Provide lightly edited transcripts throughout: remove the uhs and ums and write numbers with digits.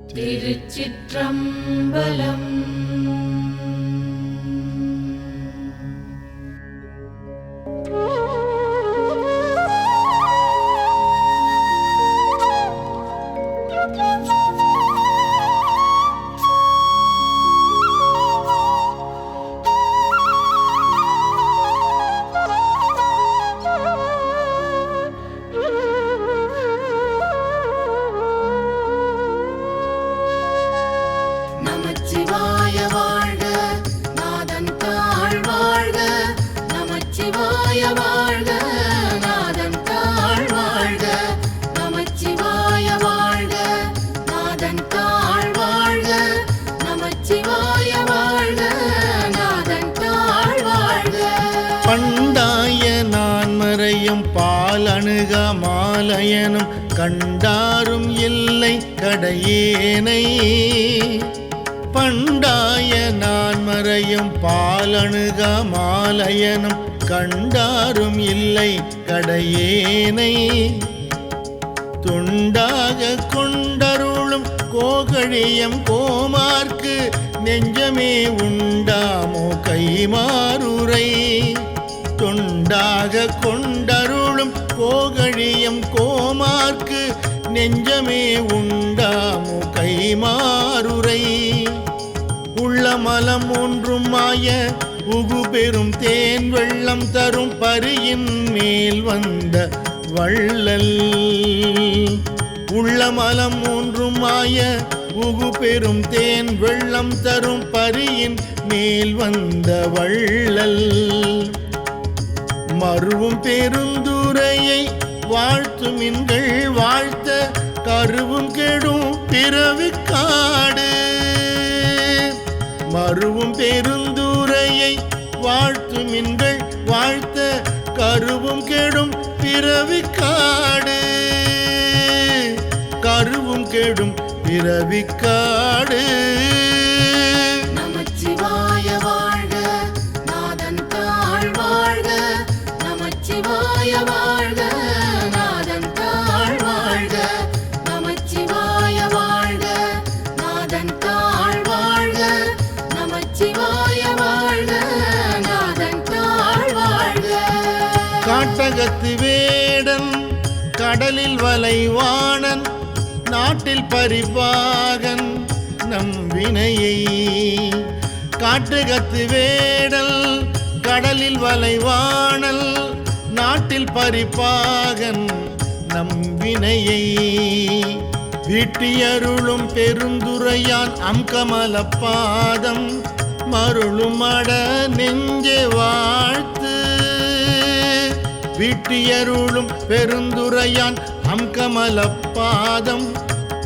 திருச்சிற்றம்பலம். நமச்சிவாய வாழ்க, நாதன் தாழ் வாழ்க. நமச்சிவாய வாழ்க, நாதன் தாழ் வாழ்க. நமச்சிவாய வாழ்க, நாதன் தாழ் வாழ்க. நமச்சிவாய வாழ்க, நாதன் தாழ் வாழ்க. பண்டாய நான் மறையும் பாலணுக மாலையனும் கண்டாரும் இல்லை கடையேனை. பண்டாய நான் மறையும் பாலணுக மாலையனும் கண்டாரும் இல்லை கடையேனை. துண்டாக கொண்டருளும் கோகழியம் கோமார்க்கு நெஞ்சமே உண்டாமோ கைமாறுரை. தொண்டாக கொண்டருளும் கோகழியம் கோமார்க்கு நெஞ்சமே உண்டாமோ கைமாறுரை. உள்ளமலம் ஒன்றும் மாய உகு பெரும் தேன் வெள்ளம் தரும் பரியின் மேல் வந்த வள்ளல். உள்ளமலம் ஒன்றும் மாய உகு பெரும் தேன் வெள்ளம் தரும் பரியின் மேல் வந்த வள்ளல். மருவும் பெருந்துரையை வாழ்த்துமின்கள் வாழ்த்த கருவும் கெடும் பிறவிக்காடு. மருவும் பெருந்துரையை வாழ்த்துமின்கள் வாழ்த்த கருவும் கெடும் பிறவிக்காடு. கருவும் கெடும் பிறவிக்காடு. நமச்சிவாய வாழ்க, நாதன் தாழ் வாழ்க. நமச்சிவாய வாழ்க, நாதன் தாழ் வாழ்க. நமச்சிவாய வாழ்க, நாதன் தாழ் வாழ்க. நமச்சிவாய வாழ்க, நாதன் தாழ் வாழ்க. காட்டகத்து வேடன் கடலில் வலைவாணன் நாட்டில் பரிபாகன் நம் வினையை. காட்டகத்து வேடல் கடலில் வலைவாணல் நாட்டில் பரிபாகன் நம் வினையை. வீட்டியருளும் பெருந்துரையான் அம்கமல பாதம் மருளும் அட நெஞ்சே வாழ்த்து. வீட்டியருளும் பெருந்துரையான் அம்கமல பாதம்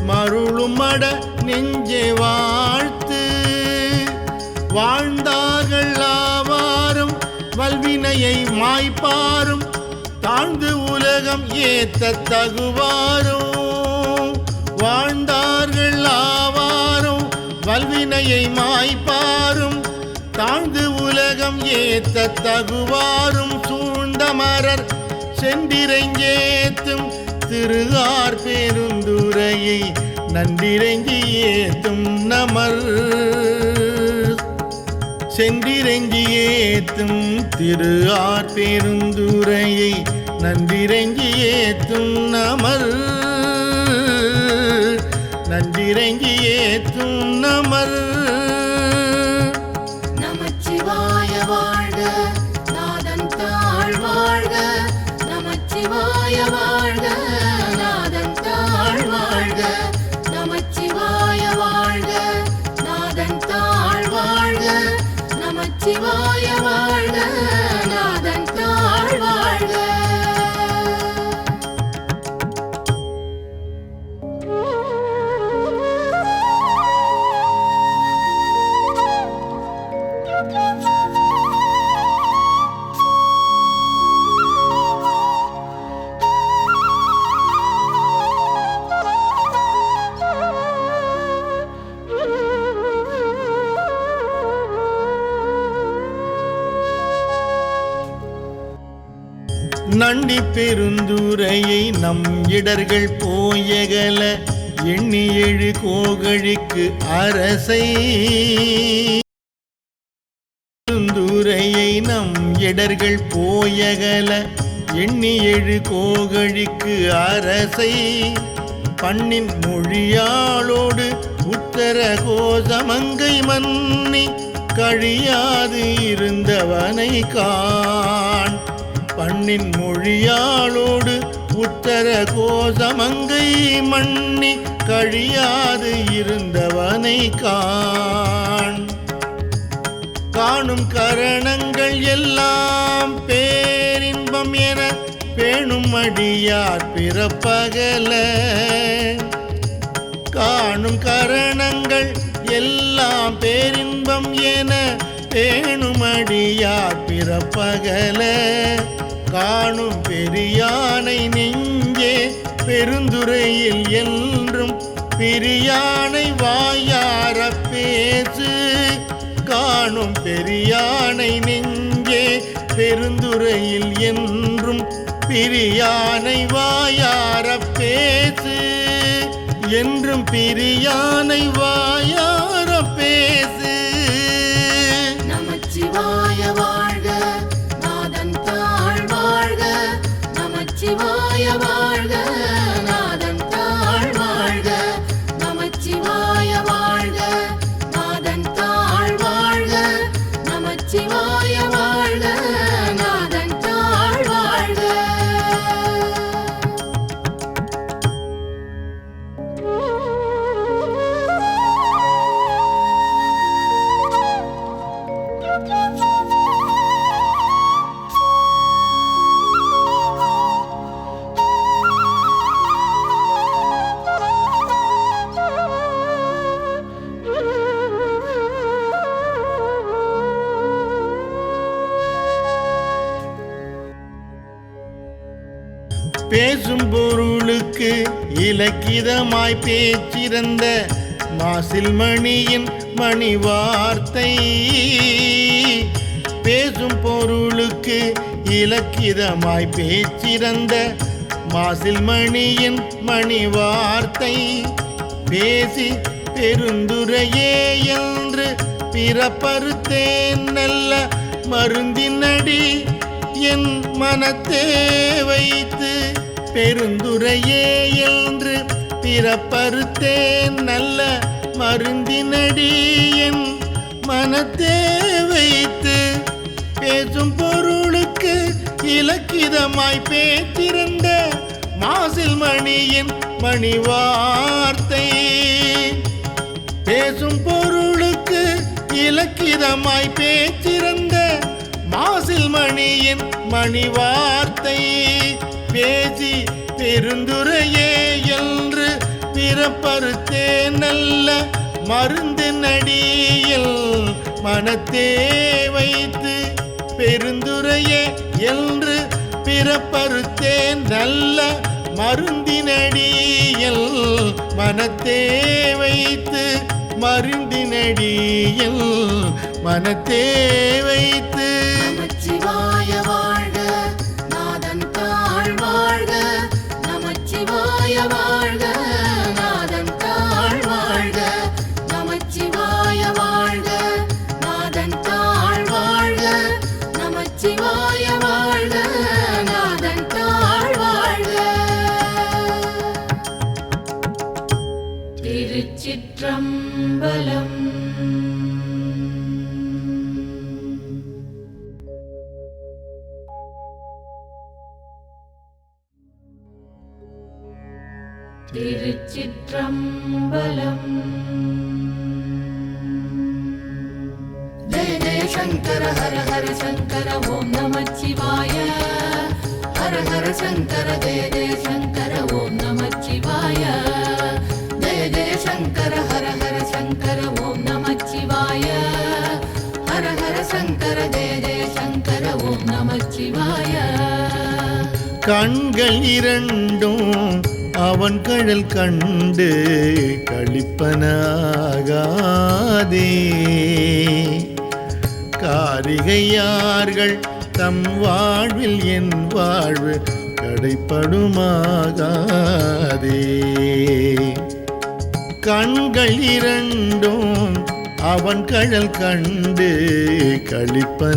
மருளும் அட நெஞ்சே வாழ்த்து. வாழ்ந்தார்கள் ஆவாரும் வல்வினையை மாய்ப்பாரும் தாழ்ந்து உலகம் ஏத்த தகுவாரும். வாழ்ந்தார்கள் ஆவாரும் வல்வினையை மாய்ப்பாரும் தாழ்ந்து உலகம் ஏத்த தகுவாரும். சூழ்ந்தமரர் சென்றிரைஞ்சேத்தும் திருகார் பெருந்துரையை நன்றிரைஞ்சி ஏத்தும் நமர். சென்றிரைஞ்சி ஏத்தும் திரு ஆர் பெருந்துரையை நன்றிரைஞ்சி ஏத்தும் நமர். நன்றிரைஞ்சி ஏத்தும் நமர். நமச்சிவாய வாழ்க, நாதன் தாழ் வாழ்க. நமச்சிவாய வாழ்க, நாதன் தாழ் வாழ்க. நமச்சிவாய வாழ்க, நாதன் தாழ் வாழ்க. நமச்சிவாய வாழ்க, நாதன் தாழ் வாழ்க. நண்டி பெருந்துரையை நம் இடர்கள் போயகல எண்ணி எழு கோகழிக்கு அரசை துரையை நம் இடர்கள் போயகல எண்ணி எழு கோகழிக்கு அரசை பண்ணின் மொழியாளோடு உத்தர கோசமங்கை மன்னி கழியாது இருந்தவனை காண் பண்ணின் மொழியாளோடு உத்தர கோசமங்கை மன்னி கழியாது இருந்தவனை காண் காணும் கரணங்கள் எல்லாம் பேரின்பம் என பேணும் அடியார் பிறப்பகல காணும் கரணங்கள் எல்லாம் பேரின்பம் என பேணும் அடியார் பிறப்பகல காணும் பெரியானை நெஞ்சே பெருந்துரையில் என்றும் பிரியானை வாயார பேசு காணும் பெரியானை நெஞ்சே பெருந்துரையில் என்றும் பிரியானை வாயார பேசு என்றும் பிரியானை வாயார பேசு. நமச்சிவாய வாழ்க நாதன் தாழ் வாழ்க நமச்சிவாய வாழ்க நாதன் தாழ் வாழ்க நமச்சிவாய வாழ்க நாதன் தாழ் வாழ்க நமச்சிவாய வாழ்க நாதன் தாழ் வாழ்க. பேசும் பொருளுக்கு இலக்கிதமாய் பேச்சிறந்த மாசில் மணியின் மணி வார்த்தை பேசும் பொருளுக்கு இலக்கிதமாய் பேச்சிறந்த மாசில் மணியின் மணி வார்த்தை பேசி பெருந்துரையே என்று பிறப்பறுத்தேன் நல்ல மருந்தினடி என் மனத்தே வைத்து பெருந்துரையே என்று பிறப்பறுத்தேன் நல்ல மருந்தினடி என் மனத்தே வைத்து பேசும் பொருளுக்கு இலக்கிதமாய் பேச்சிருந்த மாசில் மணியின் மணி வார்த்தை பேசும் பொருளுக்கு இலக்கிதமாய் பேச்சிருந்த மாசில் மணியின் மணி வார்த்தை பேசி பெருந்துரையே என்று பிறப்பறுத்தேன் நல்ல மருந்து நடியில் மனத்தே வைத்து பெருந்துரையே என்று பிறப்பறுத்தேன் நல்ல மருந்தினடியில் மனத்தே வைத்து மருந்தினடியில் மனத்தே வைத்து. நமச்சிவாய வாழ்க நாதன் தாழ் வாழ்க நமச்சிவாய வாழ்க நாதன் தாழ் வாழ்க நமச்சிவாய வாழ்க நாதன் தாழ் வாழ்க நமச்சிவாய வாழ்க நாதன் தாழ் வாழ்க. திருச்சிற்றம்பலம். திருச்சிற்றம்பலம். ஜெய ஜெய சங்கர ஹர ஹர சங்கர ஓம் நமச்சிவாய ஹர ஹர சங்கர ஜெய ஜெய சங்கர ஓம் நமச்சிவாய ஜெய ஜெய சங்கர ஹர ஹர சங்கர ஓம் நமச்சிவாய ஹர ஹர சங்கர ஜெய ஜெய சங்கர ஓம் நமச்சிவாய. கண்கள் இரண்டும் அவன் கழல் கண்டு களிப்பனாகாதே காரிகையார்கள் தம் வாழ்வில் என் வாழ்வு கடைப்படுமாகாதே கண்கள் இரண்டும் அவன் கழல் கண்டு களிப்பனாகாதே.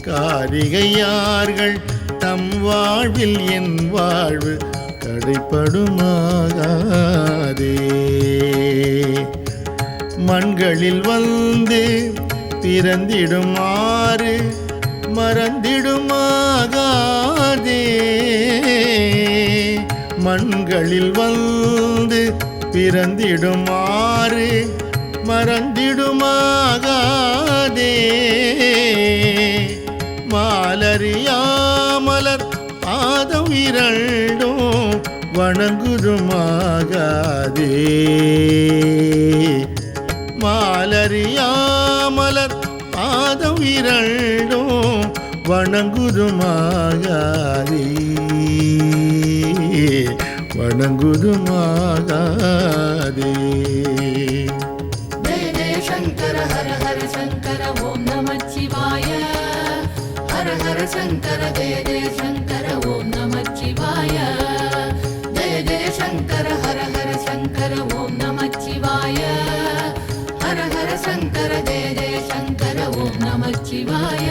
காரிகையார்கள் தம் வாழ்வில் என் வாழ்வு கடைப்படுமாகாதே. மண்களில் வந்து பிறந்திடுமாறு மறந்திடுமாகாதே. மண்களில் வந்து பிறந்திடுமாறு மறந்திடுமாகாதே. மாலறியாமலர் பாதம் இரண்டும் வணங்குதுமாகாதே. மாலறியாமலர் பாதம் இரண்டும் வணங்குதுமாகாதே. வணங்குதுமாகாதே. ஜெய ஜெய சங்கர ஹர ஹர சங்கர ஓம் நமச்சிவாய. ஹர ஹர சங்கர ஜெய ஜெய சங்கர ஓம் நமச்சிவாய. ஜெய ஜெய சங்கர ஹர ஹர சங்கர ஓம் நமச்சிவாய. ஹர ஹர சங்கர ஜெய ஜெய சங்கர ஓம் நமச்சிவாய.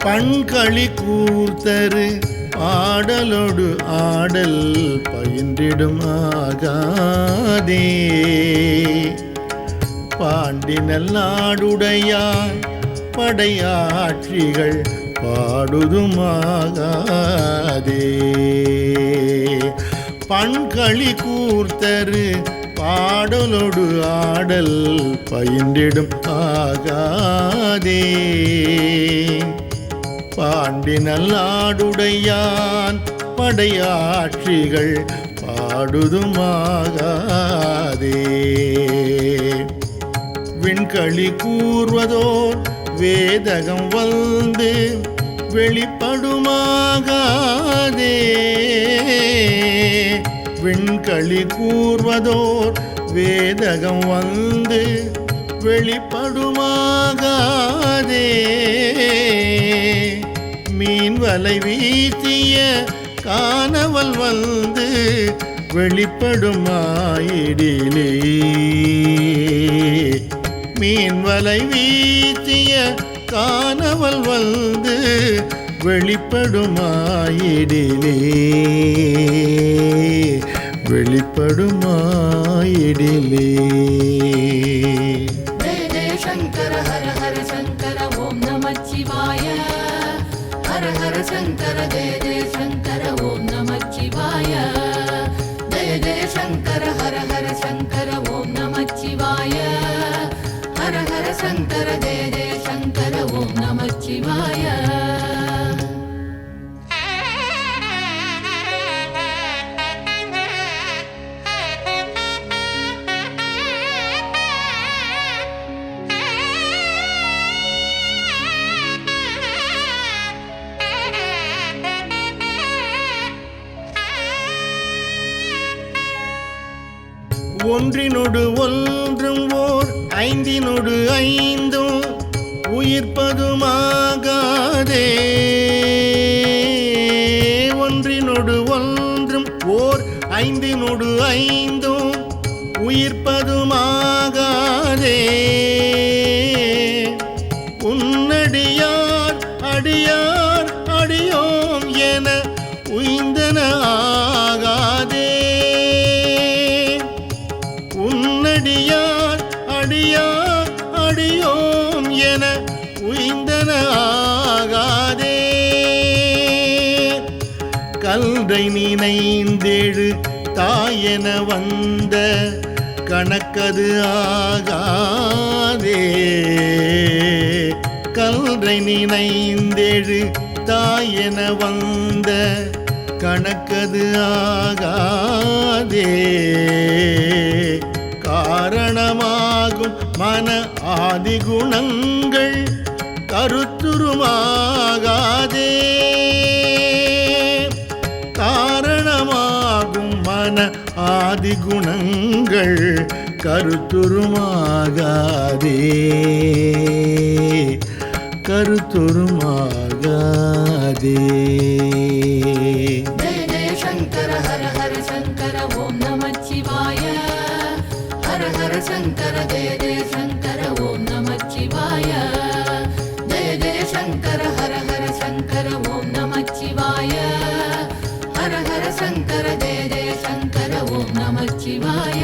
பண்களி கூர்த்தரு ஆடலொடு ஆடல் பயின்றிடுமாகாதே. பாண்டி நல்லாடுடையார் படையாட்சிகள் பாடுதுமாகாதே. பண்களி கூர்த்தரு பாடலொடு ஆடல் பயின்றிடும் ஆகாதே. பாண்டி நல்லாடுடையான் படையாட்சிகள் பாடுதுமாகாதே. விண்களி கூர்வதோர் வேதகம் வந்து வெளிப்படுமாகாதே. விண்களி கூர்வதோர் வேதகம் வந்து வெளிப்படுமாகாதே. மீன் வலை வீசிய கானவல் வந்து வெளிப்படுமாயிடிலே. மீன் வலை வீசிய கானவல் வந்து வெளிப்படுமாயிடிலே. வெளிப்படுமாயிடிலே. ஜெய ஜெய சங்கர ஹர ஹர சங்கர ஓம் நமச்சிவாய. ஹர ஹர சங்கர ஜெய ஜெய சங்கர ஓம் நமச்சிவாய. ஜெய ஜெய சங்கர ஹர ஹர சங்கர ஓம் நமச்சிவாய. ஹர ஹர சங்கர ஜெய ஜெய சங்கர ஓம் நமச்சிவாய. ஒன்றினொடு ஒன்றும் ஓர் ஐந்தினொடு ஐந்தும் உயிர்ப்பதுமாகாதே. ஒன்றினொடு ஒன்றும் ஓர் ஐந்தினொடு ஐந்தும் உயிர்ப்பதுமாகாதே. உன்னடியார் அடியார் அடியோம் என உய்ந்தன ஆகாதே. உன்னடியார் அடியார் அடியோம் என உய்ந்தன ஆகாதே. கல்றை நினைந்தேழு தாயென வந்த கணக்கது ஆகாதே. கல்றை நினைந்தெழு தாயென வந்த கணக்கது ஆகாதே. காரணமாகும் மன ஆதிகுணங்கள் கருத்துருமாகாதே. காரணமாகும் மன ஆதிகுணங்கள் கருத்துருமாகாதே. கருத்துருமாகாதே. ஜெய ஜெய சங்கர ஹர ஹர சங்கர ஓம் நமச்சிவாய. ஹர ஹர சங்கர ஜெய ஜெய சங்கர ஓம் நமச்சிவாய. ஜெய ஜெய சங்கர ஹர ஹர சங்கர ஓம் நமச்சிவாய. ஹர ஹர சங்கர ஜெய ஜெய சங்கர ஓம் நமச்சிவாய.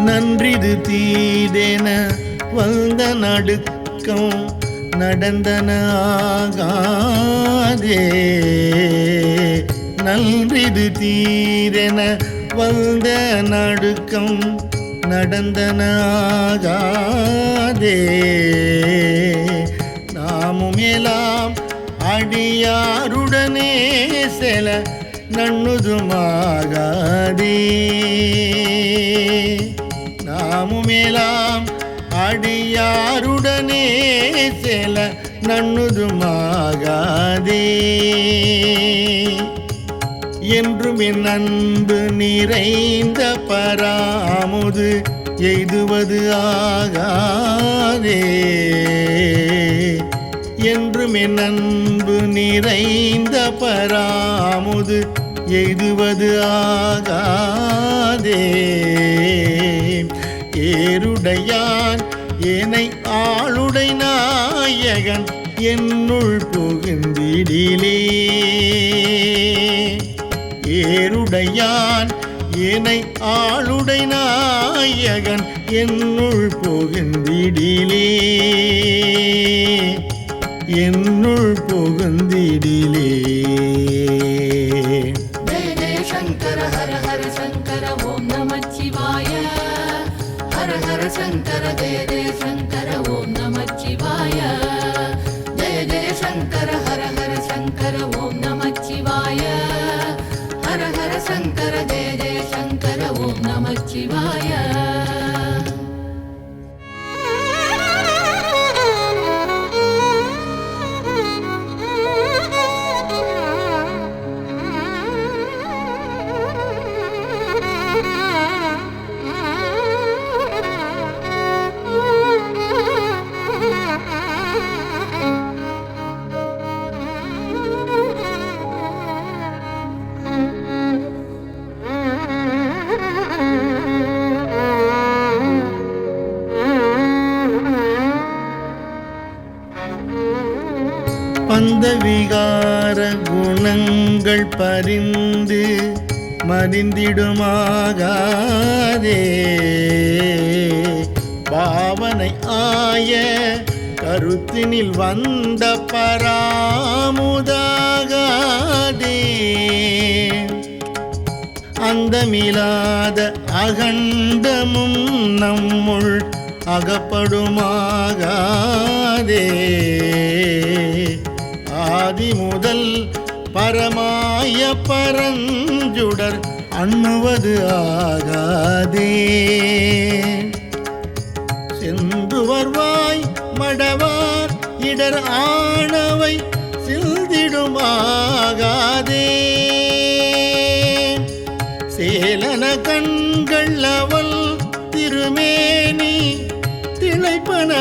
நன்றிது தீதென வந்த நடுக்கம் நடந்தன ஆகாதே. நன்றிது தீதென வந்த நடுக்கம் நடந்தன ஆகாதே. நாமும் எல்லாம் அடியாருடனே செல நண்ணுதுமாகாதே. நாமுமேலாம் அடியாருடனே செல நண்ணுதுமாகாதே. என்றும் என் அன்பு நிறைந்த பராமுது எய்துவது ஆகாதே. என்றும் என் அன்பு நிறைந்த பராமுது எய்துவது ஆகாதே. ஏருடையான் ஏனை ஆளுடை நாயகன் என்னுள் புகுந்திடிலே. ஏருடையான் ஏனை ஆளுடை நாயகன் என்னுள் புகுந்திடிலே. என்னுள் புகுந்திடிலே. ஜெய ஜெய சங்கர ஹர ஹர சங்கர ஓம் நமச்சிவாய. ஹர ஹர சங்கர ஜெய ஜெய சங்கர ஓம் நமச்சிவாய. ஜெய ஜெய சங்கர ஹர ஹர சங்கர ஓம் நமச்சிவாய. ஹர ஹர சங்கர ஜெய ஜெய சங்கர ஓம் நமச்சிவாய. பந்த விகார குணங்கள் பரிந்து மறிந்திடுமாகாதே. பாவனை ஆய கருத்தினில் வந்த பராமுதாகாதே. அந்தமிலாத அகண்டமும் நம்முள் அகப்படுமாகாதே. ஆதி முதல் பரமாய பரஞ்சுடர் அண்ணுவது ஆகாதே. சென்று வருவாய் மடவார் இடர் ஆணவை சிந்திடுமாகாதே. சேலன கண்கள் அவள் திருமேனி திளைப்பனாகாதே.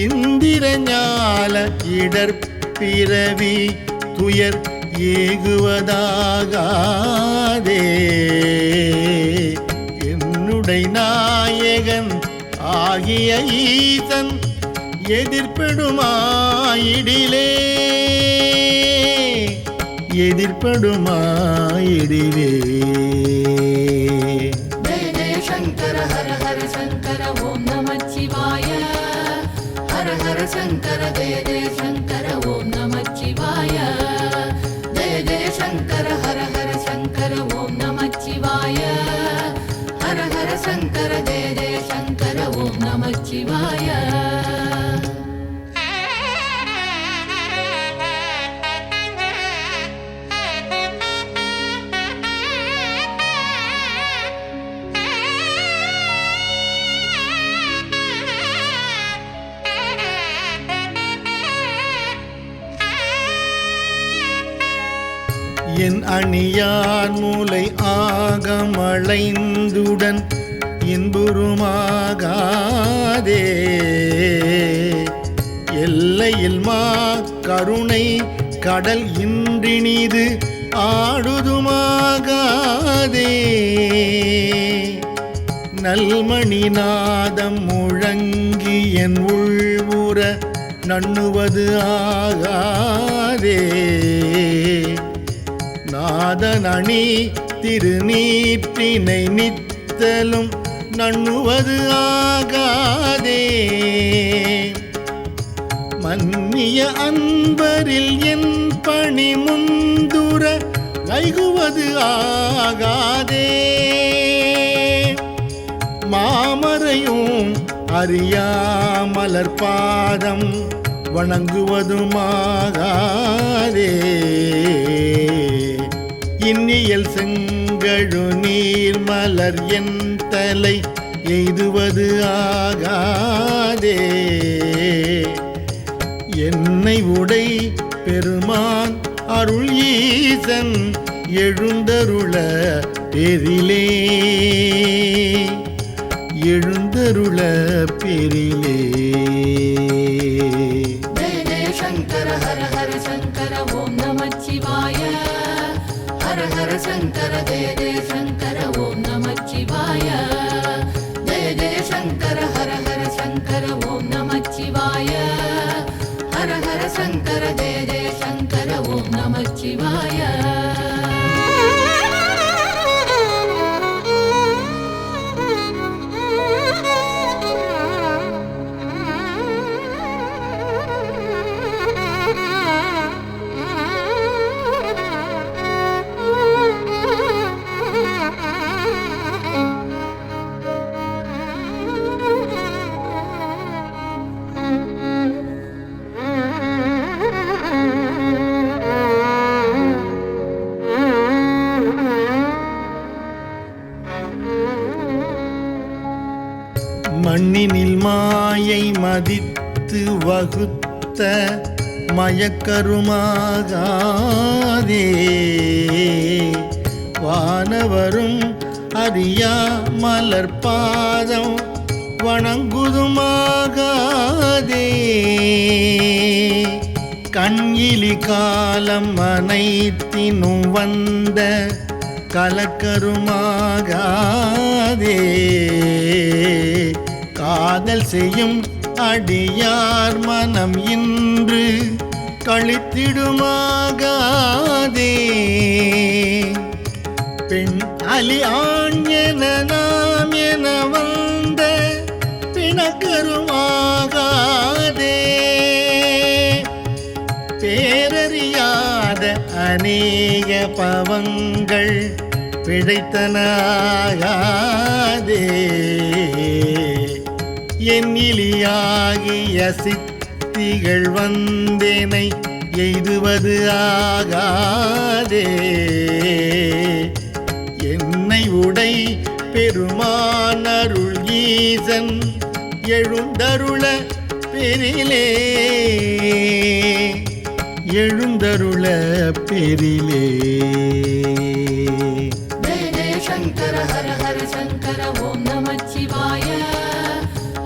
இந்திர ஞால இடர் பிறவி துயர் ஏகுவதாகாதே. என்னுடைய நாயகன் ஆகிய ஈசன் எதிர்ப்படுமாயிடிலே எதிர்ப்படுமாயிடிலே. ஜெய ஜெய சங்கர ஹர ஹர சங்கர ஓம் நமச்சிவாய. ஹர ஹர சங்கர ஜெய ஜெய சங்கர ஓம் நமச்சிவாய. ஜெய ஜெய சங்கர ஹர ஹர சங்கர ஓம் நமச்சிவாய. ஹர ஹர சங்கர ஜெய ஜெய சங்கர ஓம் நமச்சிவாய. என் அணியான் மூலை ஆகமளைந்துடன் இன்புருமாகாதே. எல்லையில் மா கருணை கடல் இன்றினிது ஆடுதுமாகாதே. நல்மணி நாதம் முழங்கி என் உள்வுற நண்ணுவது ஆகாதே. நாதனணி திருநீற்றினை நித்தலும் நண்ணுவது ஆகாதே. மன்னிய அன்பரில் என் பணி முந்துர வைகுவது ஆகாதே. மாமரையும் அறியாமலர் பாதம் வணங்குவதுமாகாதே. இன்னியல் செங்கழு நீர் மலர் என் தலை எய்துவது ஆகாதே. என்னை உடை பெருமான் அருள் ஈசன் எழுந்தருள பெரிலே எழுந்தருள பெரிலே. ஜெய ஜெய சங்கர ஹர ஹர சங்கர ஓம் நமச்சிவாய. ஹர ஹர சங்கர ஜெய ஜெய சங்கர ஓம் நமச்சிவாய. ஜெய ஜெய சங்கர ஹர ஹர சங்கர ஓம் நமச்சிவாய. ஹர ஹர சங்கர ஜெய ஜெய சங்கர ஓம் நமச்சிவாய. மண்ணினில் மாயை மதித்து வகுத்த மயக்கருமாகாதே. வானவரும் அறியா மலர் பாதம் வணங்குதுமாகாதே. கண்யிலி காலம் அனைத்தினும் வந்த கலக்கருமாகாதே. காதல் செய்யும் அடியார் மனம் இன்று கழித்திடுமாகாதே. பெண் அலி ஆண் என நாம் என வந்த பிணக்கருமாகாதே. பேரறியாத அநேக பவங்கள் பிழைத்தனாகாதே. எண்ணிலியாகிய சித்திகள் வந்தேனை எய்துவது ஆகாதே. என்னை உடை பெருமானருள் ஈசன் எழுந்தருள பெரிலே எழுந்தருள பெரிலே. ஜெய ஜெய சங்கர ஹர ஹர சங்கர ஓம் நமச்சிவாய.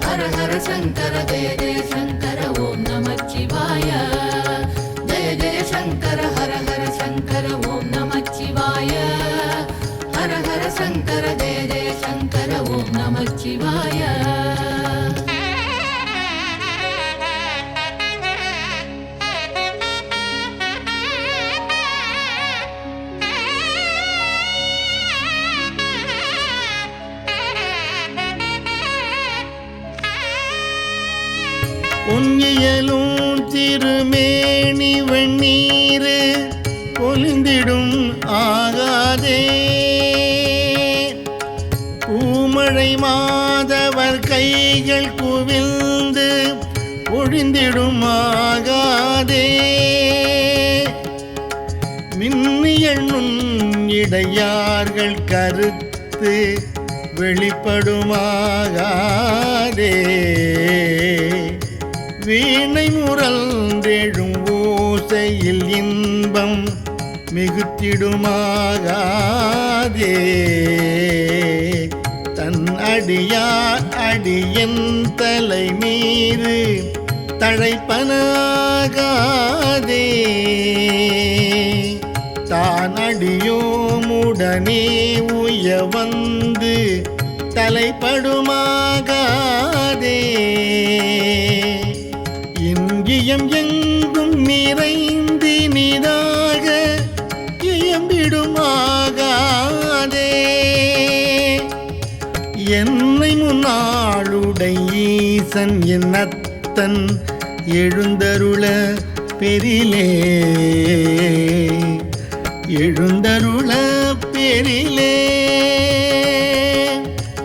ஹர ஹர சங்கர ஜெய ஜெய சங்கர ஓம் நமச்சிவாய. ஜெய ஜெய சங்கர ஹர ஹர சங்கர சங்கர ஜெய ஜெய சங்கர ஓம் நமச்சிவாய. பொன்னியலும் திருமேனி வெண்ணீரு பொலிந்திடும் ஆகாதே, பூமழை மாதவர் கைகள் குவிந்து பொழிந்திடும் ஆகாதே, மின்னியல் நுண்ணிடையார்கள் கருத்து வெளிப்படுமாகாதே, வீணை முரல்ந்தெழும் ஓசையில் இன்பம் மிகுத்திடுமாகாதே, தன் அடியார் அடியன் தலை மீது தழைப்பனாகாதே, தான் அடியோமுடனே உய வந்து தலைப்படுமாகாதே, இங்கியம் எங்கும் நிறைந்தினிதாக இயம்பிடுமாகாதே, என்னை முன்னாளுடை ஈசன் என்னத்தன் எழுந்தருள பெரிலே, எழுந்தருள பெரிலே.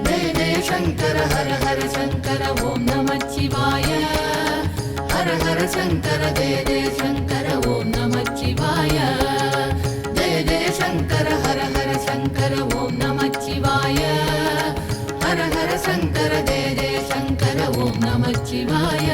ஜெய ஜெய சங்கர ஹர ஹர சங்கர ஓம் நமச்சிவாய. ஹர ஹர சங்கர ஜெய ஜெய சங்கர ஓம் நமச்சிவாய. ஜெய ஜெய சங்கர ஹர ஹர சங்கர ஓம் நமச்சிவாய. ஹர ஹர சங்கர ஜெய ஜெய சங்கர ஓம் நமச்சிவாய.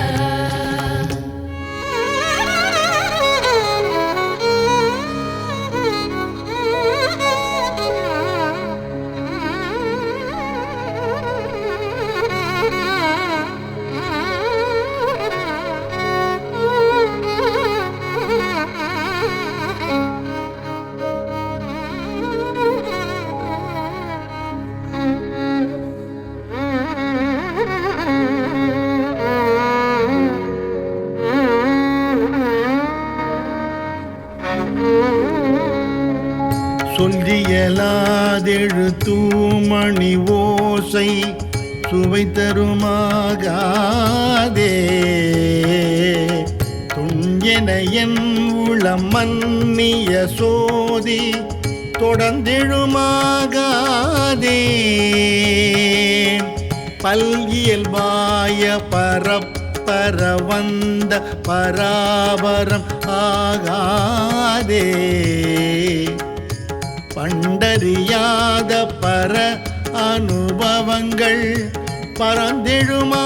சொல்லியலாதெழு தூமணி ஓசை சுவை தருமாகாதே, துஞ்சென என் உளம் மன்னிய சோதி தொடர்ந்தெழுமாகாதே, பல்கியல்பாய பரப்பர வந்த பராபரம் ஆகாதே, பண்டறியாத பர அனுபவங்கள் பரந்தெழுமாகாதே,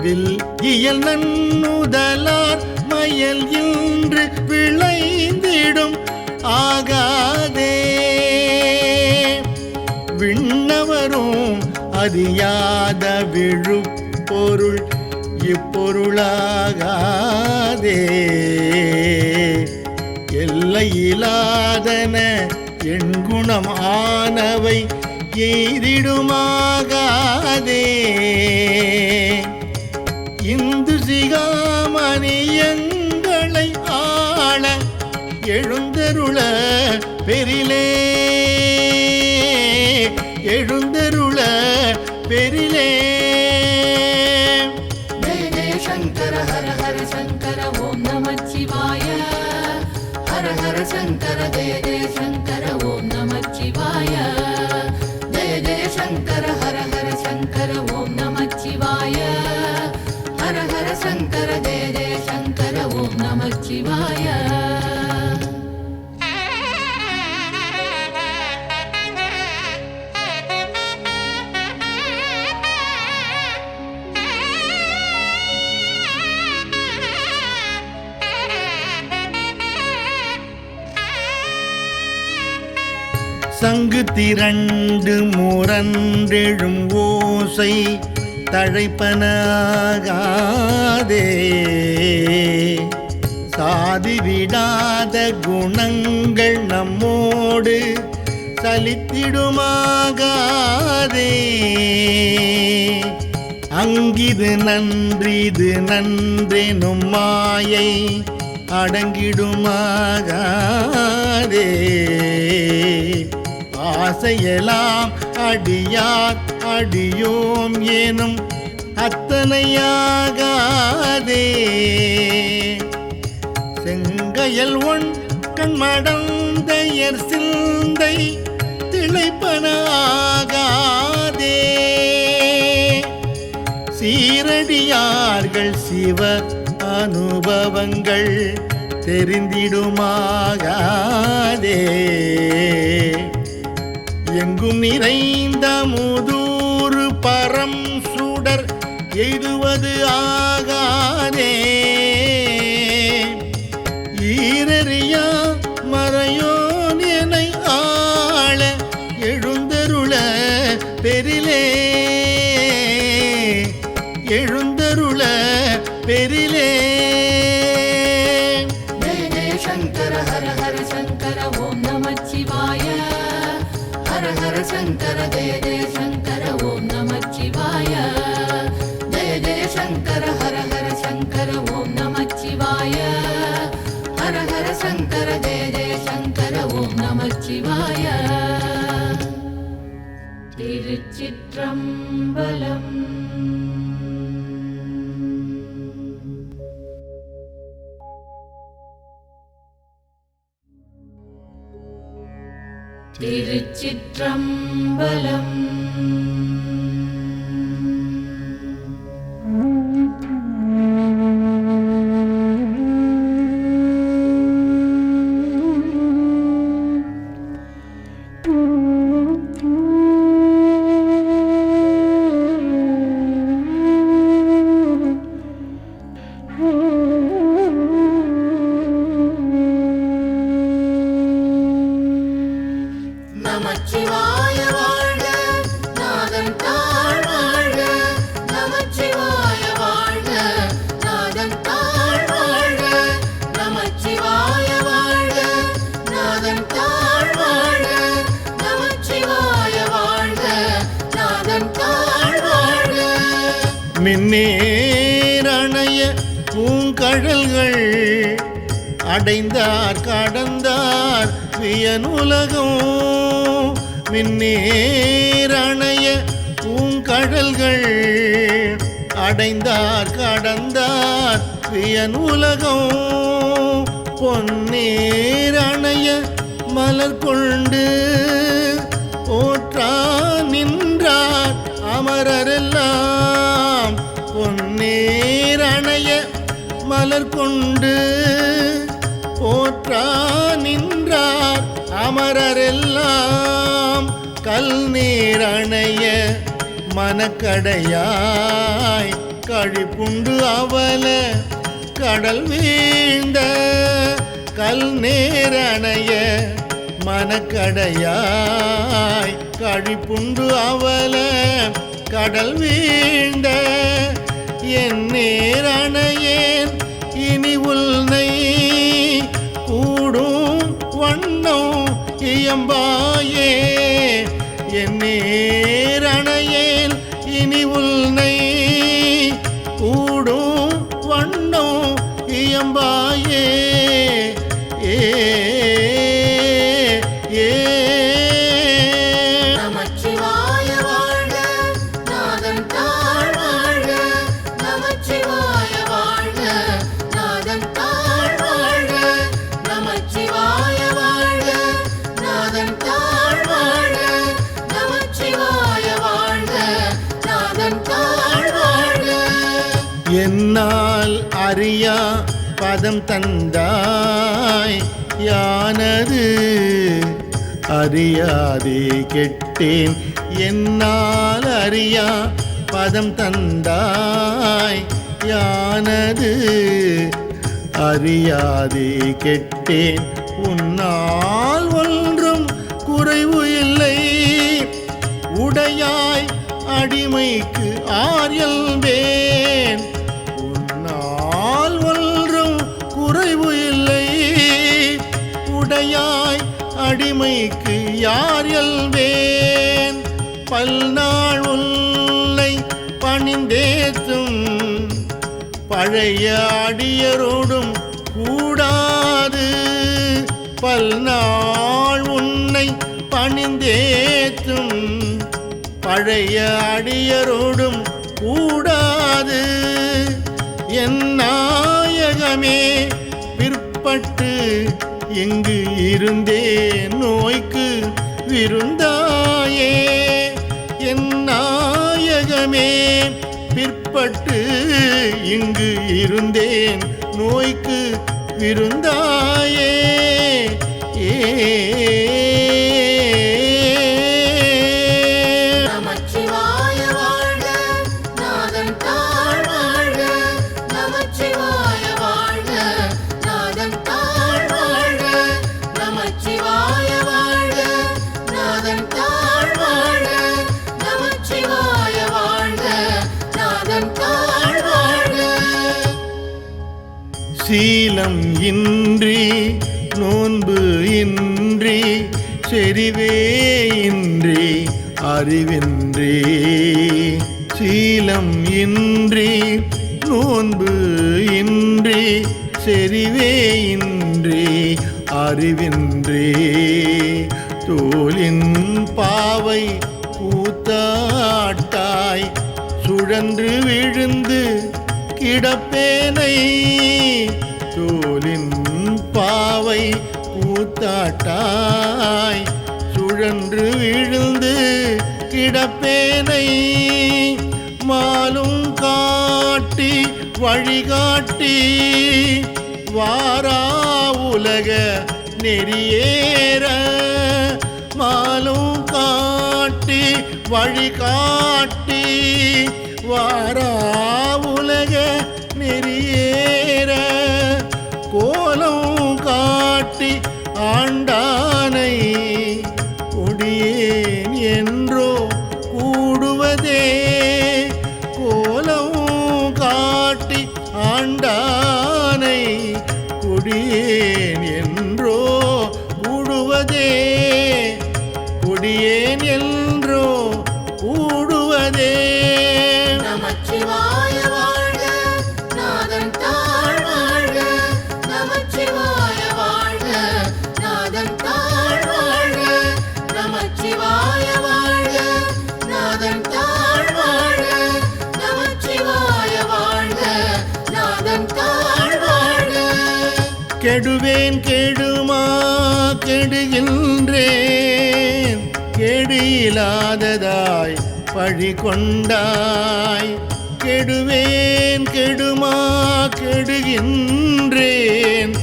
வில் இயல் நன்னுதலார் மயல் இன்று விளைந்திடும் ஆகாதே, விண்ணவரும் அறியாத விழுப்பொருள் இப்பொருளாகாதே, எல்லையிலாதன எண்குணம் ஆனவை எய்திடுமாகாதே, இந்து சிகாமணியங்களை ஆள எழுந்தருள பெரிலே, எழுந்தருள பெரிலே. ஜெய ஜெய சங்கர ஹர ஹர சங்கர ஓம் நமச்சிவாய. ஹர ஹர சங்கர ஜெய ஜெய சங்கர ஓம் நமச்சிவாய. ஜெய ஜெய சங்கர ஹர ஹர சங்கர ஓம் நமச்சிவாய. ஹர ஹர சங்கர ஜெய ஜெய சங்கர ஓம் நமச்சிவாய. சங்கு திரண்டு முரண்டெழும் ஓசை தழைப்பனாகாதே, சாதிவிடாத குணங்கள் நம்மோடு சலித்திடுமாகாதே. அங்கிது நன்றிது நன்றெனும் மாயை அடங்கிடுமாகாதே. ஆசையெல்லாம் அடியார் அடியோம் எனும் அத்தனையாகாதே. செங்கையல் ஒன் கண்மடந்தையர் சிந்தை திளைப்பனாகாதே. சீரடியார்கள் சிவ அனுபவங்கள் தெரிந்திடுமாகாதே. எங்கும் நிறைந்த முதூறு பரம் சுடர் எய்துவது ஆகாதே. ஈரறியா மறையோன் என்னை ஆள எழுந்தருள பெரிலே. எழுந்தருள பெரிலே. ஜெய ஜெய சங்கர ஹர ஹர சங்கர ஓம் நமச்சிவாய. ஹர ஹர சங்கர ஜெய ஜெய சங்கர ஓம் நமச்சிவாய. ஜெய ஜெய சங்கர ஹர ஹர சங்கர ஓம் நமச்சிவாய. ஹர ஹர சங்கர ஜெய ஜெய சங்கர ஓம் நமச்சிவாய. திருச்சிற்றம்பலம். திருச்சிற்றம்பலம். நமச்சிவாய வாழ்க, நாதன் தாழ் வாழ்க. நமச்சிவாய வாழ்க, நாதன் தாழ் வாழ்க. நமச்சிவாய வாழ்க, நாதன் தாழ் வாழ்க. நமச்சிவாய வாழ்க, நாதன் தாழ் வாழ்க. மின்னேரணைய பூங்கழல்கள் அடைந்தார் கடந்தார் வியனுலகம். மின்னேரணைய பூங்கழல்கள் அடைந்தார் கடந்தார் வியனுலகம். பொன்னேரணைய மலர் கொண்டு போற்றா நின்றார் அமரரெல்லாம். பொன்னேரணைய மலர் கொண்டு போற்றா நின்றார் அமரரெல்லாம். கல் நீரணைய மனக்கடையாய் கழிப்புண்டு அவல கடல் வீழ்ந்த. கல் நேரணைய மனக்கடையாய் கழிப்புண்டு அவல கடல் வீழ்ந்த. என் நேரணையேன் இனி உன்னை கூடும் வண்ணம் இயம்பாயே. என் நேரணையேன் இனி உன்னை கூடும் வண்ணம் இயம்பாயே. நமச்சிவாய வாழ்க, நாதன் தாழ் வாழ்க. நமச்சிவாய வாழ்க, நாதன் தாழ் வாழ்க. நமச்சிவாய வாழ்க, நாதன் தாழ் வாழ்க. நமச்சிவாய வாழ்க, நாதன் தாழ் வாழ்க. என்னால் அறியா பதம் தந்தாய் யானது அறியாதே கெட்டேன். என்னால் அறியா பதம் தந்தாய் யானது அறியாதே கெட்டேன். உன்னால் ஒன்றும் குறைவு இல்லை. உடையாய் அடிமைக்கு ஆரியல்பேன். உன்னால் ஒன்றும் குறைவு பிள்ளையாய் அடிமைக்கு யார் எல்வேன் பல்நாள் உன்னை பணிந்தேத்தும் பழைய அடியரோடும் கூடாது பல்நாள் உன்னை பணிந்தேத்தும் பழைய அடியரோடும் கூடாது என் நாயகமே பிற்பட்டு எங்கு இருந்தேன் நோய்க்கு விருந்தாயே என் நாயகமே பிற்பட்டு இங்கு இருந்தேன் நோய்க்கு விருந்தாயே நமச்சிவாய வாழ்க நாதன் தாழ் வாழ்க நமச்சிவாய வாழ்க நாதன் தாழ் வாழ்க நமச்சிவாய வாழ்க நாதன் தாழ் வாழ்க நமச்சிவாய வாழ்க நாதன் தாழ் வாழ்க சீலம் இன்றி நோன்பு இன்றி செறிவே இன்றி அறிவின்றி சீலம் இன்றி நோன்பு இன்றி செறிவே இன்றி அறிவின்றி தோலின் பாவை கூத்தாட்டாய் சுழன்று விழுந்து கிடப்பேனை தோலின் பாவை கூத்தாட்டாய் சுழன்று விழுந்து கிடப்பேனை மாலும் காட்டி வழிகாட்டி வாரா உலக நெறியேற மாலும் காட்டி வழிகாட்டி வாரா உலக நெறியேற கோலம் காட்டி ஆண்டானை கொடியேன் என்றோ கூடுவதே கோலம் காட்டி ஆண்டானை கொடியேன் என்றோ கூடுவதே கொடியேன் என்றோ கூடுவதே நமச்சிவாய வாழ்க நாதன் தாழ் வாழ்க நமச்சிவாய வாழ்க நாதன் தாழ் வாழ்க நமச்சிவாய வாழ்க நாதன் தாழ் வாழ்க நமச்சிவாய வாழ்க நாதன் தாழ் வாழ்க கெடுவேன் கெடுமா கெடுகின்றேன் கெடு இல்லாததாய் பழி கொண்டாய் கெடுவேன் கெடுமா கெடுகின்றேன்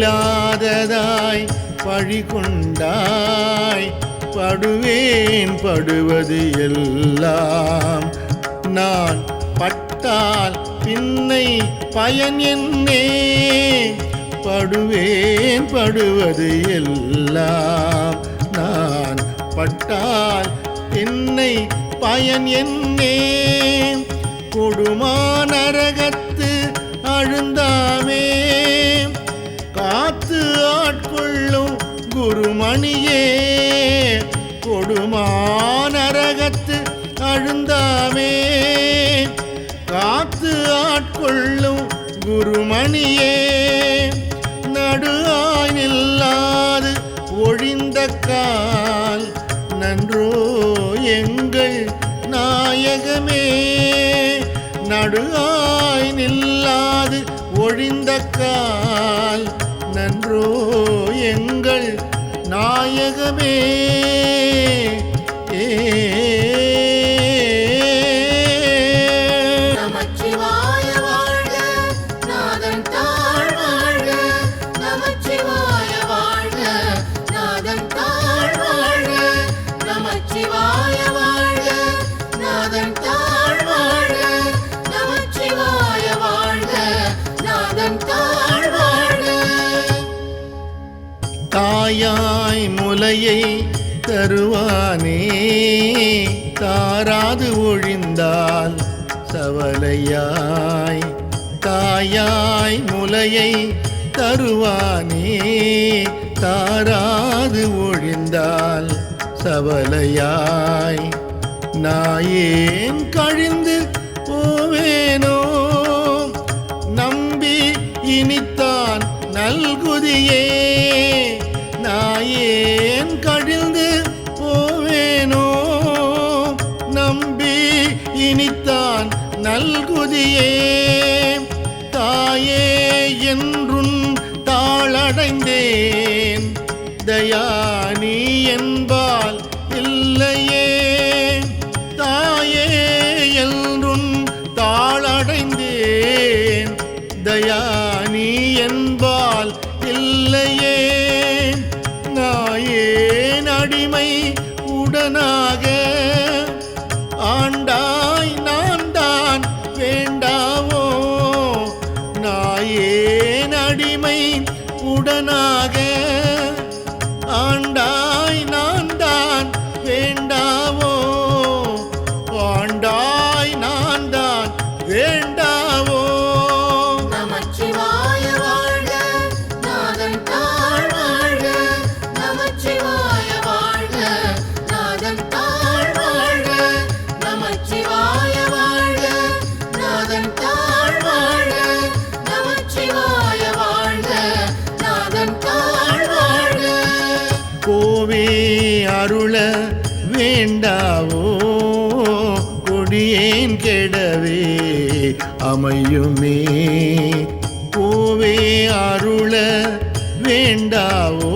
கேடிலாததாய் பழி கொண்டாய் படுவேன் படுவது எல்லாம் நான் பட்டால் பின்னை பயன் என்னே படுவேன் படுவது எல்லாம் நான் பட்டால் பின்னை பயன் என்னே கொடுமா நரகத்து அழுந்தாமே காத்து ஆட்கொள்ளும் குருமணியே கொடுமா நரகத்து அழுந்தாமே காத்து ஆட்கொள்ளும் குருமணியே நடு ஆயில்லாது ஒழிந்த கால் நன்றோ எங்கள் நாயகமே நடு ஆய் நில்லாது ஒழிந்த கால் நன்றோ எங்கள் நாயகமே நமச்சிவாய வாழ்க நாதன் தாழ் வாழ்க நமச்சிவாய வாழ்க நாதன் தாழ் வாழ்க நமச்சிவாய வாழ்க நாதன் தாழ் வாழ்க நமச்சிவாய வாழ்க நாதன் தாழ் வாழ்க தாயாய் முலையை தருவானே தாராது ஒழிந்தால் சவலையாய் தாயாய் முலையை தருவானே தாராது ஒழிந்தால் சவலையாய் நாயேன் கழிந்து போவேனோ நம்பி இனித்தான் நல்குதியே நாயேன் கழிந்து போவேனோ நம்பி இனித்தான் நல்குதியே தாயே என்றுன் தாளடைந்தேன் தயானி என்பால் இல்லையே தாயே என்றுன் தாளடைந்தேன் தயானி என்பால் இல்லையே நாயேன் அடிமை உடனாக ஆண்டாய் நான் தான் வேண்டாவோ நாயேன் அடிமை உடனாக ஆண்டாய் நான் தான் வேண்டாவோ ஆண்டாய் நான் தான் வேண்டாவோ நமச்சிவாய வாழ்க நாதன் தாழ் வாழ்க நமச்சிவாய வாழ்க நாதன் தாழ் வாழ்க நமச்சிவாய வாழ்க நாதன் தாழ் வாழ்க நமச்சிவாய வாழ்க நாதன் தாழ் வாழ்க கோவே அருள வேண்டாவோ கொடியேன் கெடவே அமையுமே கோவே அருள வேண்டாவோ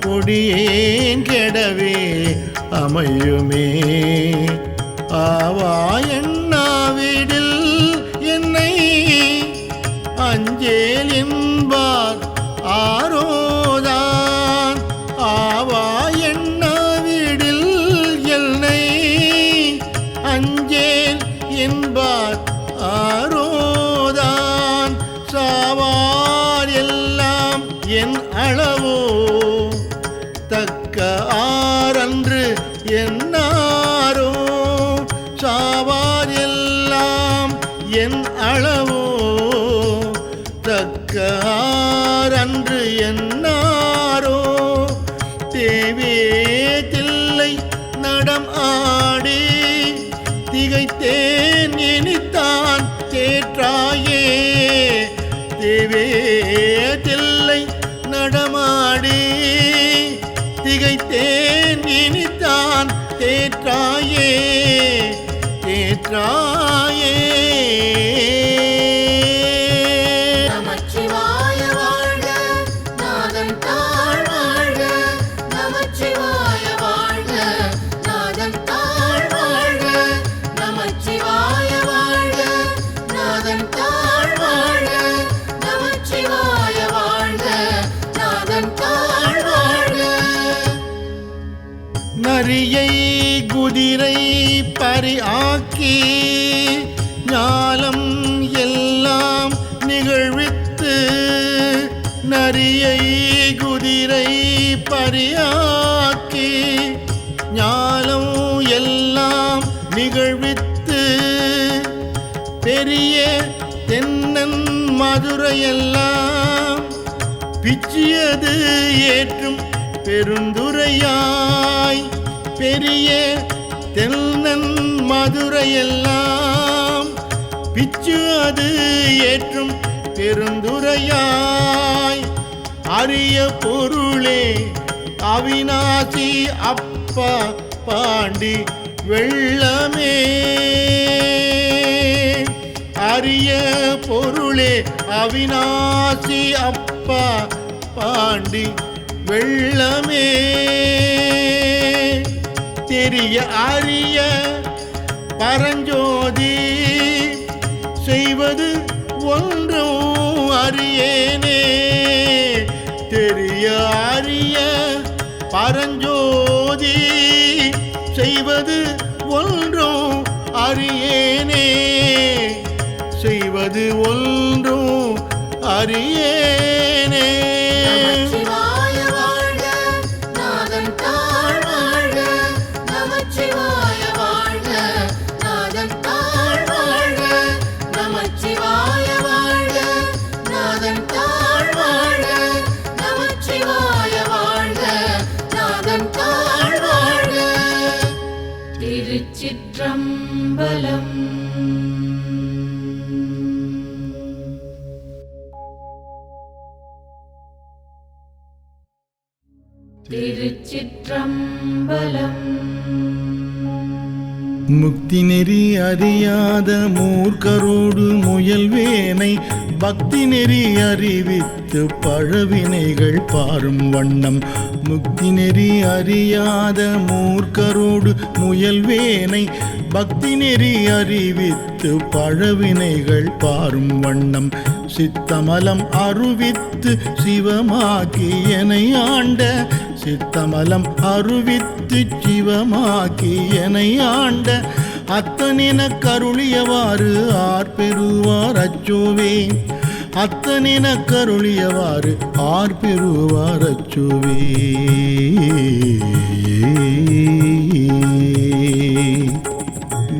கொடியேன் கெடவே அமையுமே ஆவா எண்ணாவிடில் என்னை அஞ்சேல் என்பார் ஆரோதான் ஆவா எண்ணாவிடில் என்னை அஞ்சேல் என்பார் ஆரோதான் சாவார் எல்லாம் என் அளவோ தக்க ஆரன்று என்னாரோ சாவார் எல்லாம் என் அளவோ தக்க ஆரன்று என்னாரோ தேவே தில்லை நடம் ஆடி திகைத்தேன் இனித்தான் தேற்றாயே தேவே தில்லை நடமாடி திகைத்தேன் இனித்தான் தேற்றாயே தேற்றாயே நமச்சிவாய வாழ்க நாதன் தாழ் வாழ்க நமச்சிவாய வாழ்க நாதன் தாழ் வாழ்க நமச்சிவாய வாழ்க நாதன் தாழ் வாழ்க நமச்சிவாய வாழ்க நாதன் தாழ் வாழ்க நரியை குதிரை பறி ஆக்கி ஞாலம் எல்லாம் நிகழ்வித்து நரியை குதிரை பறியாக்கி ஞாலம் எல்லாம் நிகழ்வித்து பெரிய தென்னன் மதுரையெல்லாம் பிச்சியது ஏற்றும் பெருந்துரையாய் பெரிய தென்னன் மதுரையெல்லாம் பிச்சு அது ஏற்றும் பெருந்துரையாய் அரிய பொருளே அவிநாசி அப்பா பாண்டி வெள்ளமே அரிய பொருளே அவிநாசி அப்பா பாண்டி வெள்ளமே தெரிய அரிய பரஞ்சோதி செய்வது ஒன்றும் அறியேனே தெரிய அரிய பரஞ்சோதி செய்வது ஒன்றும் அறியேனே செய்வது ஒன்றும் அறியேனே நமச்சிவாய வாழ்க நாதன் தாழ் வாழ்க நமச்சிவாய வாழ்க நாதன் தாழ் வாழ்க நமச்சிவாய வாழ்க நாதன் தாழ் வாழ்க நமச்சிவாய திருச்சிற்றம்பலம். திருச்சிற்றம்பலம். முக்தி நெறி அறியாத மூர்க்கரோடு முயல்வேனை பக்தி நெறி அறிவித்து பழவினைகள் பாரும் வண்ணம். முக்தி நெறி அறியாத மூர்க்கரோடு முயல்வேனை பக்தி நெறி அறிவித்து பழவினைகள் பாரும் வண்ணம். சித்தமலம் அருவித்து சிவமாக்கி எனை ஆண்ட சித்தமலம் அருவித்து சிவமாக்கி எனை ஆண்ட அத்தனின கருளியவாறு ஆர்பெறுவார் அச்சோவே. அத்தனின கருளியவாறு ஆர்பெறுவார் அச்சோவே.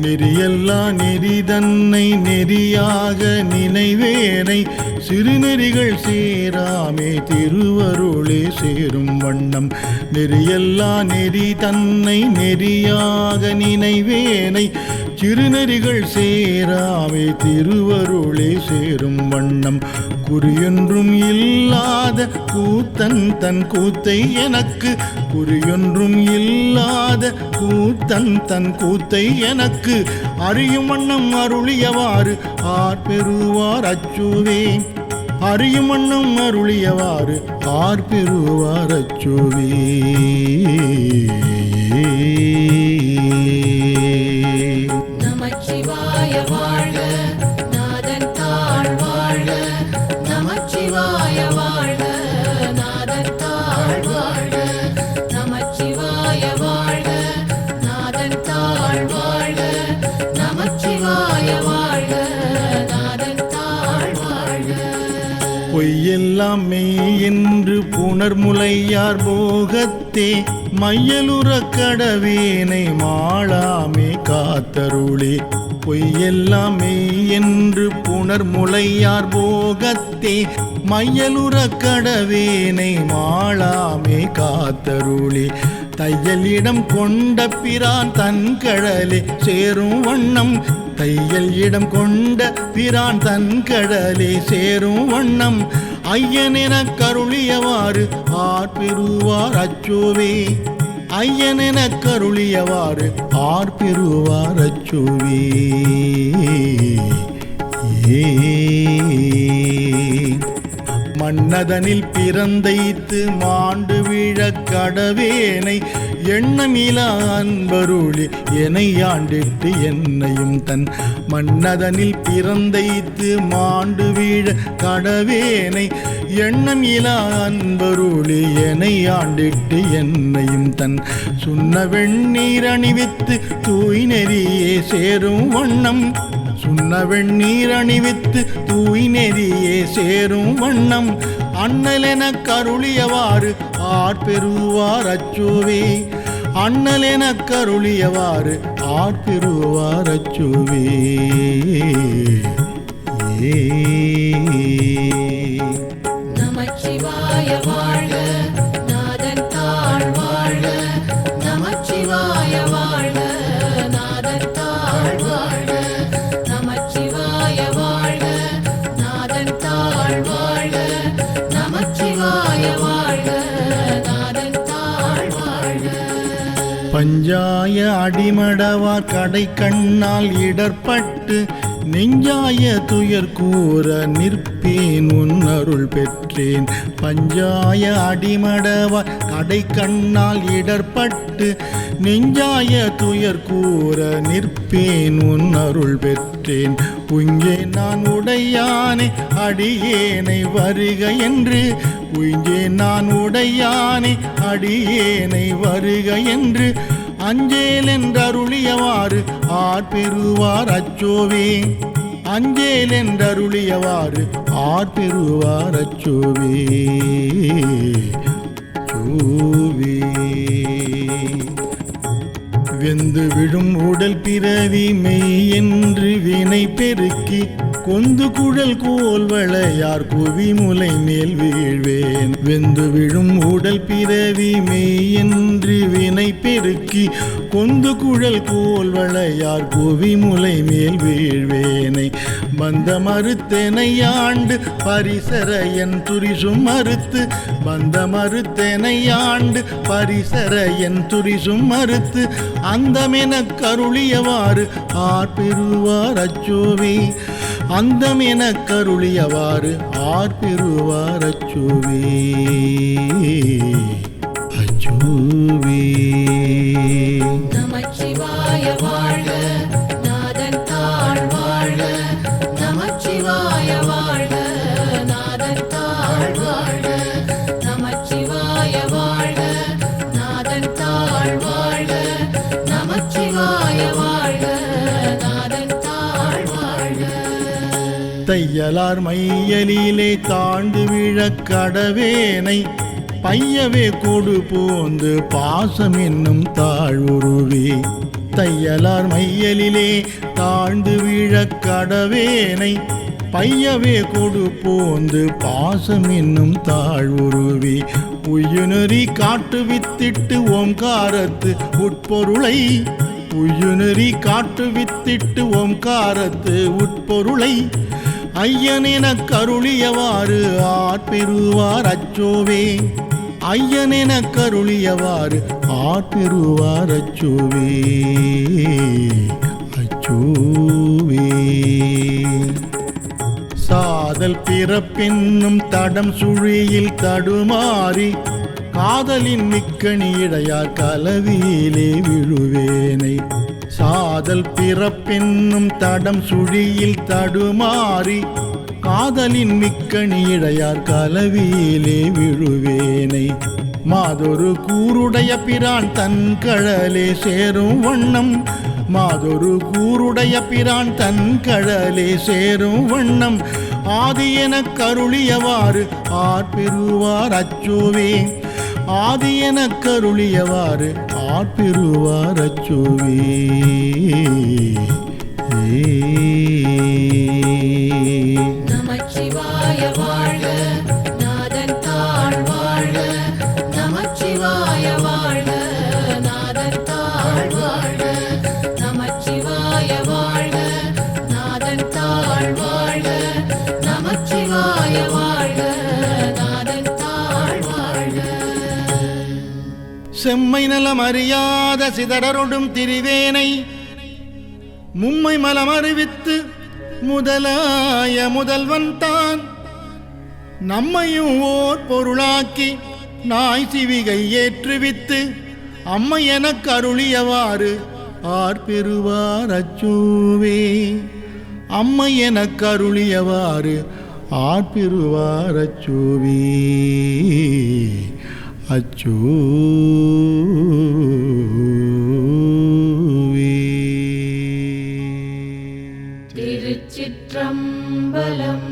நெறியல்லா நெறி தன்னை நெறியாக நினைவேனை சிறுநெறிகள் சேராமே திருவருளே சேரும் வண்ணம். நெறியல்லா நெறி தன்னை நெறியாக நினைவேனை சிறுநெறிகள் சேராமே திருவருளே சேரும் வண்ணம். குறியொன்றும் இல்லாத கூத்தன் தன் கூத்தை எனக்கு குறியொன்றும் இல்லாத கூத்தன் தன் கூத்தை எனக்கு அறியும் வண்ணம் அருளியவாறு ஆர்பெறுவார் அச்சோவே. அறியும் வண்ணம் அருளியவாறு ஆர்பெறுவார் அச்சோவே. நமச்சிவாய வாழ்க, நாதன் தாழ் வாழ்க. நமச்சிவாய வாழ்க, நாதன் தாழ் வாழ்க. நமச்சிவாய வாழ்க, நாதன் தாழ் வாழ்க. நமச்சிவாய வாழ்க, நாதன் தாழ் வாழ்க. பொய்யெல்லாம் மெய் என்று புணர்முலையார் போகத்தே மையலுற கடவேனை மாளாமே காத்தருளே. பொய்யெல்லாம் மெய் என்று புணர்முலையார் போகத்தே மையலுற கடவேனை மாளாமே காத்தருளே. தையலிடம் கொண்ட பிரான் தன் கடலே சேரும் வண்ணம். தையல் இடம் கொண்ட பிரான் தன் கடலே சேரும் வண்ணம். ஐயனென கருளியவாறு ஆர்பெறுவார் அச்சோவே. ஐயனென கருளியவாறு ஆர்பெறுவார் அச்சோவே. மன்னதனில் பிறந்தைத்து மாண்டு விழ கடவேனை எண்ணமிலா அன்பருளி எனை ஆண்டிட்டு என்னையும் தன். மன்னதனில் பிறந்தைத்து மாண்டு விழ கடவேனை எண்ணமிலா அன்பருளி எனை ஆண்டிட்டு என்னையும் தன். சுண்ண வெண்ணீர் அணிவித்து தூய் நெறியே சேரும் வண்ணம். சுண்ண வெண்ணீர் அணிவித்து தூய் நெறியே சேரும் வண்ணம். அண்ணலென கருளியவாறு ஆர்பெறுவார் அச்சோவே. அண்ணலென கருளியவாறு ஆர்பெறுவார் அச்சோவே. நமச்சிவாய வாழ்க, நாதன் தாழ் வாழ்க. நமச்சிவாய வாழ்க, நாதன் தாழ் வாழ்க. நமச்சிவாய வாழ்க, நாதன் தாழ் வாழ்க. நமச்சிவாய வாழ்க, நாதன் தாழ் வாழ்க. பஞ்சாய அடிமடவார் கடை கண்ணால் இடர்பட்டு நெஞ்சாய துயர் கூற நிற்பேன் உன் அருள் பெற்றேன். பஞ்சாய அடிமடவார் கடை கண்ணால் இடர்பட்டு நெஞ்சாய துயர் கூற நிற்பேன் உன் அருள் பெற்றேன். உங்கே நான் உடையானே அடியேனை வருக என்று. உங்கே நான் உடையானே அடியேனை வருக என்று அஞ்சேல் என்றருளியவாறு ஆர்பெறுவார் அச்சோவே. அஞ்சேல் என்றருளியவாறு ஆர்பெறுவார் அச்சோவே. சோவே வெந்து விழும் உடல் பிறவி மெய் என்று வினை பெருக்கி கொந்து குழல் கோல் வளையார் குவி முலை மேல் வீழ்வேன். வெந்து விழும் உடல் பிறவி மெய் என்று வினை பெருக்கி கொந்து குழல் கோல்வளையார் குவிமுலை மேல் வீழ்வேனை பந்த மறுத்தெனை ஆண்டு பரிசர என் துரிசும் மறுத்து பந்த மறுத்தெனை ஆண்டு பரிசர என் துரிசும் மறுத்து அந்தமென கருளியவாறு ஆர்பெறுவார் அச்சோவே அந்தமென கருளியவாறு ஆர்பெறுவார் அச்சோவே அச்சோவே. நமச்சிவாய வாழ்க நாதன் தாழ் வாழ்க நமச்சிவாய வாழ்க நாதன் தாழ் வாழ்க நமச்சிவாய வாழ்க நாதன் தாழ் வாழ்க நமச்சிவாய வாழ்க நாதன் தாழ் வாழ்க. தையலார் மையலிலே தாண்டு விழக் கடவேனை பையவே கொடு போந்து பாசம் என்னும் தாழ்வுருவே தையலார் மையலிலே தாழ்ந்து விழக் கடவேனை பையவே கொடு போந்து பாசம் என்னும் தாழ்வுருவே உய்யுநெறி காட்டுவித்திட்டு ஓம்காரத்து உட்பொருளை உய்யுநெறி காட்டுவித்திட்டு ஓம்காரத்து உட்பொருளை ஐயனென கருளியவாறு ஆட்பெறுவார் அச்சோவே ஐயனென கருளியவாறு ஆட்பெறுவார் அச்சோவே அச்சோவே. சாதல் பிறப்பென்னும் தடம் சுழியில் தடுமாறி காதலின் மிக்கணி இடையார் கலவியிலே விழுவேனை சாதல் பிறப்பென்னும் தடம் சுழியில் தடுமாறி காதலின் மிக்கணி இடையார் கலவியிலே விழுவேனை மாதொரு கூருடைய பிரான் தன் கழலே சேரும் வண்ணம் மாதொரு கூருடைய பிரான் தன் கழலே சேரும் வண்ணம் ஆதியென கருளியவாறு ஆர்பெறுவார் அச்சோவே ஆதியென கருளியவாறு ஆட்பெறுவார் அச்சோவே. நமச்சிவாய வாழ்க நாதன் தாழ் வாழ்க நமச்சிவாய வாழ்க நாதன் தாழ் வாழ்க நமச்சிவாய வாழ்க நாதன் தாழ் வாழ்க நமச்சிவாய வாழ்க நாதன் தாழ் வாழ்க. செம்மை நலம் அறியாத சிதறரொடும் திரிவேனை மும்மை மலம் அறிவித்து முதலாய முதல்வன் தான் நம்மையும் ஓர் பொருளாக்கி நாய் சிவிகை ஏற்றுவித்து அம்மை எனக் அருளியவாறு ஆர்பெறுவார் அச்சோவே அம்மை எனக் அருளியவாறு ஆர்பெறுவார் அச்சோவே அச்சோவே. திருச்சிற்றம்பலம்.